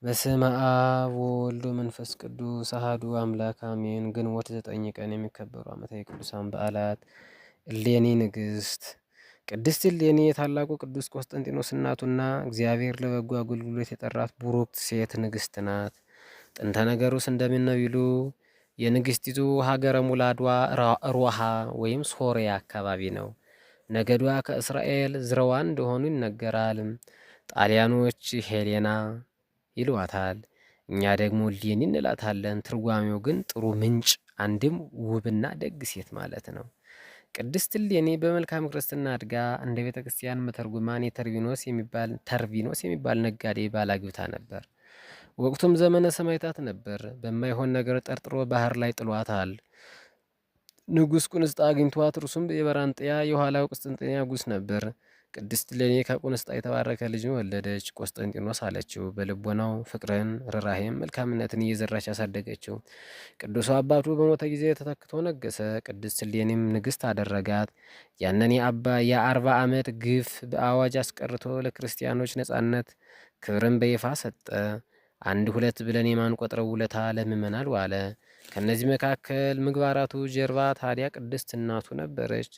በስመ አብ ወወልድ ወመንፈስ ቅዱስ አሐዱ አምላክ አሜን። ግንቦት 9 ቀን የሚከበሩ ዓመታዊ ቅዱሳን በዓላት እሌኒ ንግሥት። ቅድስት እሌኒ የታላቁ ቅዱስ ቆስጠንጢኖስ እናቱና እግዚአብሔር ለበጎ አገልግሎት የጠራት ቡሩክት ሴት ንግሥት ናት። ጥንተ ነገሩስ እንደሚነቢሉ የንግሥቲቱ ሀገረ ሙላዷ ሮሃ ወይም ሶርያ አካባቢ ነው። ነገዷ ከእስራኤል ዝረዋ እንደሆኑ ይነገራል። ጣሊያኖች ሄሌና ይሏታል፣ እኛ ደግሞ እሌኒ እንላታለን። ትርጓሜው ግን ጥሩ ምንጭ፣ አንድም ውብና ደግ ሴት ማለት ነው። ቅድስት እሌኒ በመልካም ክርስትና አድጋ እንደ ቤተ ክርስቲያን መተርጉማን ተርቢኖስ የሚባል ነጋዴ ባላግብታ ነበር። ወቅቱም ዘመነ ሰማዕታት ነበር። በማይሆን ነገር ጠርጥሮ ባህር ላይ ጥሏታል። ንጉሥ ቁንስጣ አግኝቷት፣ እርሱም የበራንጥያ የኋላው ቁስጥንጥንያ ንጉሥ ነበር። ቅድስት እሌኒ ከቁንስጣ የተባረከ ልጅን ወለደች። ቆስጠንጢኖስ አለችው። በልቦናው ፍቅርን፣ ርኅራኄም መልካምነትን እየዘራች ያሳደገችው። ቅዱሱ አባቱ በሞተ ጊዜ ተተክቶ ነገሰ። ቅድስት እሌኒም ንግሥት አደረጋት። ያንን የ40 ዓመት ግፍ በአዋጅ አስቀርቶ ለክርስቲያኖች ነጻነት ክብርን በይፋ ሰጠ። አንድ ሁለት ብለን የማንቆጥረው ውለታ ለምእመናን ዋለ። ከእነዚህ መካከል ምግባራቱ ጀርባ ታዲያ ቅድስት እናቱ ነበረች።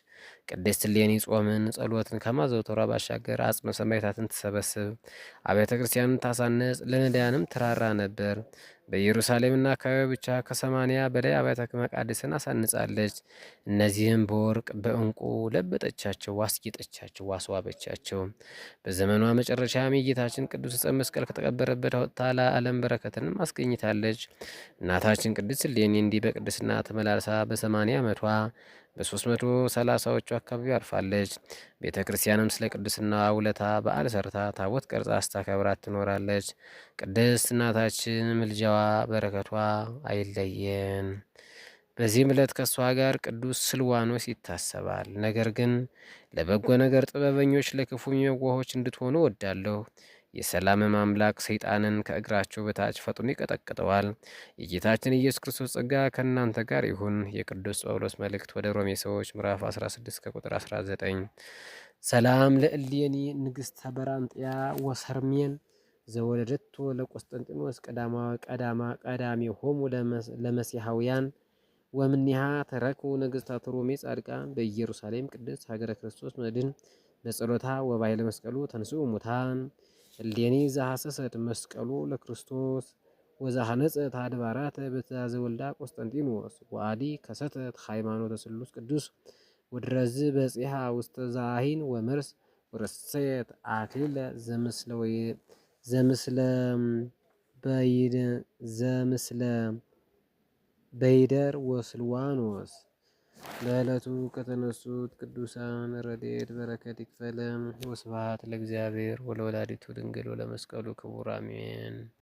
ቅድስት እሌኒ ጾምን፣ ጸሎትን ከማዘውተሯ ባሻገር አጽመ ሰማዕታትን ትሰበስብ፣ አብያተ ክርስቲያንን ታሳነጽ፣ ለነዳያንም ትራራ ነበር። በኢየሩሳሌምና አካባቢ ብቻ ከ80 በላይ አብያተ መቃድስን አሳንጻለች። እነዚህም በወርቅ በዕንቁ ለበጠቻቸው፣ አስጌጠቻቸው፣ አስዋበቻቸው። በዘመኗ መጨረሻም የጌታችን ቅዱስ ዕፀ መስቀል ከተቀበረበት አውጥታ ለዓለም በረከትንም አስገኝታለች። እናታችን ቅድስት እሌኒ እንዲህ በቅድስና ተመላልሳ በ80 ዓመቷ በ330ዎቹ አካባቢ አርፋለች። ቤተ ክርስቲያንም ስለ ቅድስና ውለታ በዓል ሰርታ ታቦት ቀርጻ ስታከብራት ትኖራለች። ቅድስት እናታችን ምልጃዋ በረከቷ አይለየን። በዚህም ዕለት ከእሷ ጋር ቅዱስ ስልዋኖስ ይታሰባል። ነገር ግን ለበጎ ነገር ጥበበኞች፣ ለክፉ የዋሆች እንድትሆኑ እወዳለሁ። የሰላምም አምላክ ሰይጣንን ከእግራቸው በታች ፈጥኖ ይቀጠቅጠዋል። የጌታችን ኢየሱስ ክርስቶስ ጸጋ ከእናንተ ጋር ይሁን። የቅዱስ ጳውሎስ መልእክት ወደ ሮሜ ሰዎች ምዕራፍ 16 ከቁጥር 19። ሰላም ለእሌኒ ንግሥተ በራንጥያ ወሰርሜን ዘወለደቶ ለቆስጠንጢኖስ ቀዳሜ ሆሙ ለመሲሐውያን ወምኒሃ ተረኩ ነገሥታተ ሮሜ ጻድቃን በኢየሩሳሌም ቅድስት ሀገረ ክርስቶስ መድን በጸሎታ ወባይለ መስቀሉ ተንሥኡ ሙታን እሌኒ ዘሐሰሰት መስቀሉ ለክርስቶስ ወዛሐነጸት አድባራተ በትእዛዘ ወልዳ ቆስጠንጢኖስ ወአዲ ከሰተት ሃይማኖተ ስሉስ ቅዱስ ወድረዝ በጽሐ ውስተ ዛሂን ወመርስ ወረሰየት አክሊለ ዘምስለ በይደር ወስልዋኖስ። ለዕለቱ ከተነሱት ቅዱሳን ረድኤት በረከት ይክፈለን። ወስብሐት ለእግዚአብሔር ወለወላዲቱ ድንግል ወለመስቀሉ ክቡር አሜን።